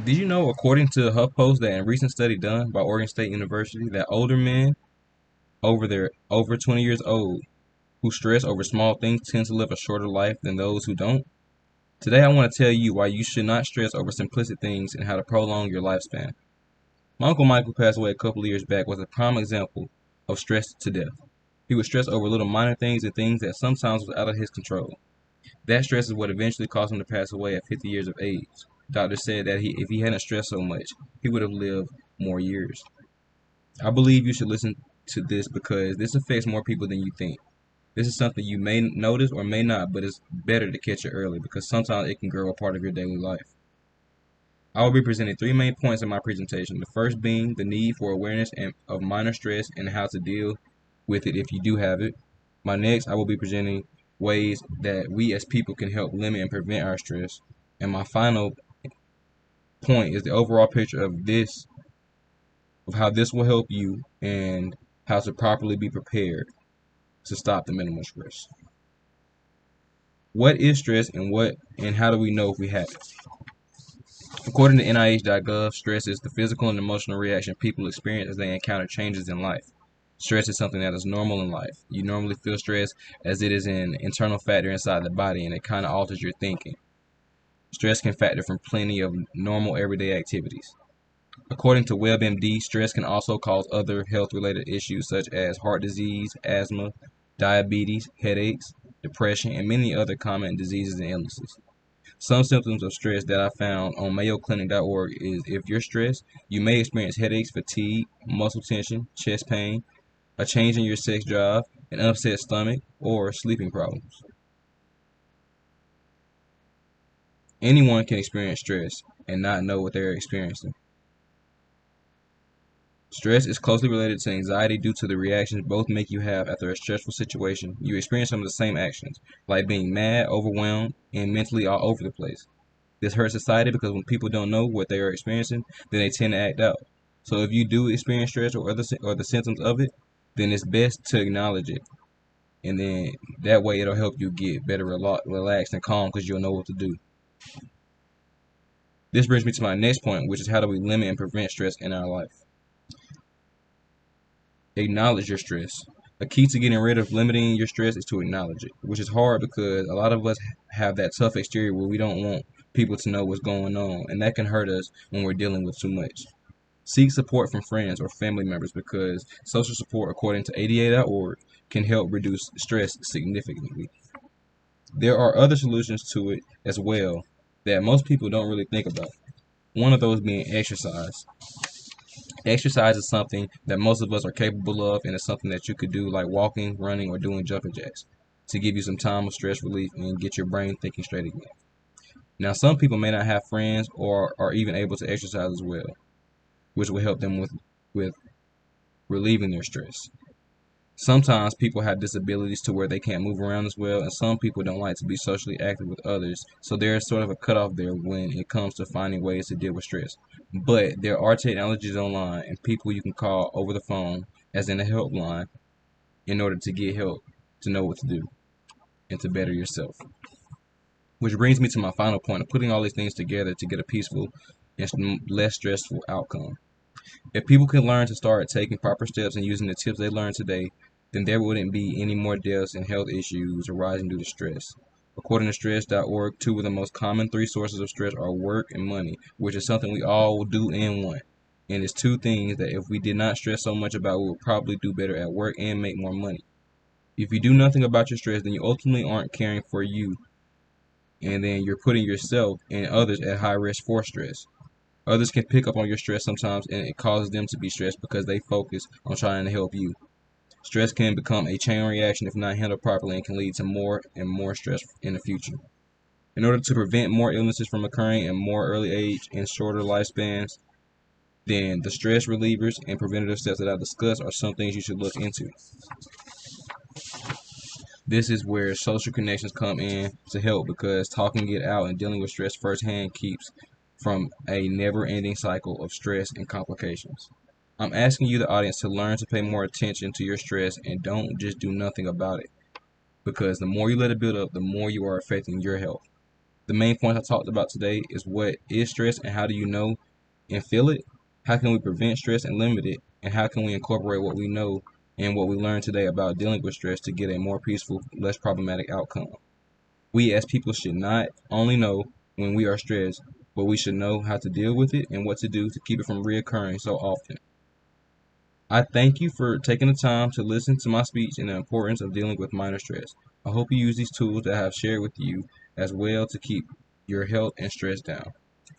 Did you know, according to HuffPost, that in a recent study done by Oregon State University, that older men over 20 years old who stress over small things tend to live a shorter life than those who don't? Today, I want to tell you why you should not stress over simplistic things and how to prolong your lifespan. My Uncle Mike, who passed away a couple of years back, was a prime example of stress to death. He would stress over little minor things and things that sometimes was out of his control. That stress is what eventually caused him to pass away at 50 years of age. Doctors said that if he hadn't stressed so much, he would have lived more years. I believe you should listen to this because this affects more people than you think. This is something you may notice or may not, but it's better to catch it early because sometimes it can grow a part of your daily life. I will be presenting three main points in my presentation. The first being the need for awareness of minor stress and how to deal with it if you do have it. My next, I will be presenting ways that we as people can help limit and prevent our stress. And my final point is the overall picture of how this will help you and how to properly be prepared to stop the minimal stress. What is stress and how do we know if we have it? According to NIH.gov, stress is the physical and emotional reaction people experience as they encounter changes in life. Stress is something that is normal in life. You normally feel stress as it is an internal factor inside the body and it kind of alters your thinking. Stress can factor from plenty of normal everyday activities. According to WebMD, stress can also cause other health-related issues such as heart disease, asthma, diabetes, headaches, depression, and many other common diseases and illnesses. Some symptoms of stress that I found on mayoclinic.org is if you're stressed, you may experience headaches, fatigue, muscle tension, chest pain, a change in your sex drive, an upset stomach, or sleeping problems. Anyone can experience stress and not know what they're experiencing. Stress is closely related to anxiety due to the reactions both make you have after a stressful situation. You experience some of the same actions, like being mad, overwhelmed, and mentally all over the place. This hurts society because when people don't know what they are experiencing, then they tend to act out. So if you do experience stress or the symptoms of it, then it's best to acknowledge it, and then that way it'll help you get better relaxed and calm because you'll know what to do. This brings me to my next point, which is how do we limit and prevent stress in our life? Acknowledge your stress. A key to getting rid of limiting your stress is to acknowledge it, which is hard because a lot of us have that tough exterior where we don't want people to know what's going on, and that can hurt us when we're dealing with too much. Seek support from friends or family members because social support, according to ADA.org, can help reduce stress significantly. There are other solutions to it as well that most people don't really think about. One of those being exercise. Exercise is something that most of us are capable of, and it's something that you could do like walking, running, or doing jumping jacks to give you some time of stress relief and get your brain thinking straight again. Now, some people may not have friends or are even able to exercise as well, which will help them with relieving their stress. Sometimes people have disabilities to where they can't move around as well, and some people don't like to be socially active with others, so there's sort of a cutoff there when it comes to finding ways to deal with stress. But there are technologies online and people you can call over the phone, as in a helpline, in order to get help to know what to do and to better yourself. Which brings me to my final point of putting all these things together to get a peaceful and less stressful outcome. If people can learn to start taking proper steps and using the tips they learned today, then there wouldn't be any more deaths and health issues arising due to stress. According to stress.org, two of the most common three sources of stress are work and money, which is something we all do and want. And it's two things that if we did not stress so much about, we would probably do better at work and make more money. If you do nothing about your stress, then you ultimately aren't caring for you, and then you're putting yourself and others at high risk for stress. Others can pick up on your stress sometimes, and it causes them to be stressed because they focus on trying to help you. Stress can become a chain reaction if not handled properly and can lead to more and more stress in the future. In order to prevent more illnesses from occurring in more early age and shorter lifespans, then the stress relievers and preventative steps that I've discussed are some things you should look into. This is where social connections come in to help because talking it out and dealing with stress firsthand keeps from a never-ending cycle of stress and complications. I'm asking you, the audience, to learn to pay more attention to your stress and don't just do nothing about it because the more you let it build up, the more you are affecting your health. The main points I talked about today is what is stress and how do you know and feel it? How can we prevent stress and limit it? And how can we incorporate what we know and what we learned today about dealing with stress to get a more peaceful, less problematic outcome? We as people should not only know when we are stressed, but we should know how to deal with it and what to do to keep it from reoccurring so often. I thank you for taking the time to listen to my speech and the importance of dealing with minor stress. I hope you use these tools that I have shared with you as well to keep your health and stress down.